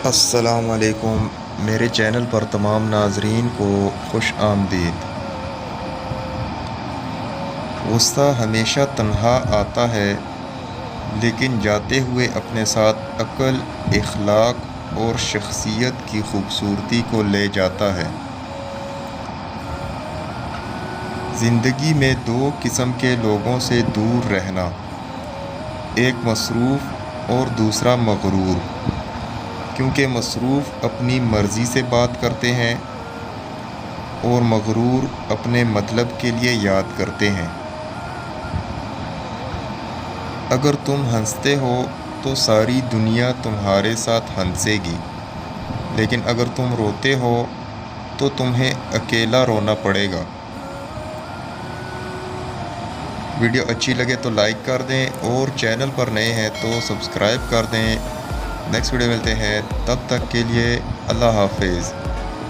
السلام علیکم میرے چینل پر تمام ناظرین کو خوش آمدید۔ غصہ ہمیشہ تنہا آتا ہے لیکن جاتے ہوئے اپنے ساتھ عقل، اخلاق اور شخصیت کی خوبصورتی کو لے جاتا ہے۔ زندگی میں دو قسم کے لوگوں سے دور رہنا، ایک مصروف اور دوسرا مغرور، کیونکہ مصروف اپنی مرضی سے بات کرتے ہیں اور مغرور اپنے مطلب کے لیے یاد کرتے ہیں۔ اگر تم ہنستے ہو تو ساری دنیا تمہارے ساتھ ہنسے گی، لیکن اگر تم روتے ہو تو تمہیں اکیلا رونا پڑے گا۔ ویڈیو اچھی لگے تو لائک کر دیں اور چینل پر نئے ہیں تو سبسکرائب کر دیں۔ نیکسٹ ویڈیو ملتے ہیں، تب تک کے لیے اللہ حافظ۔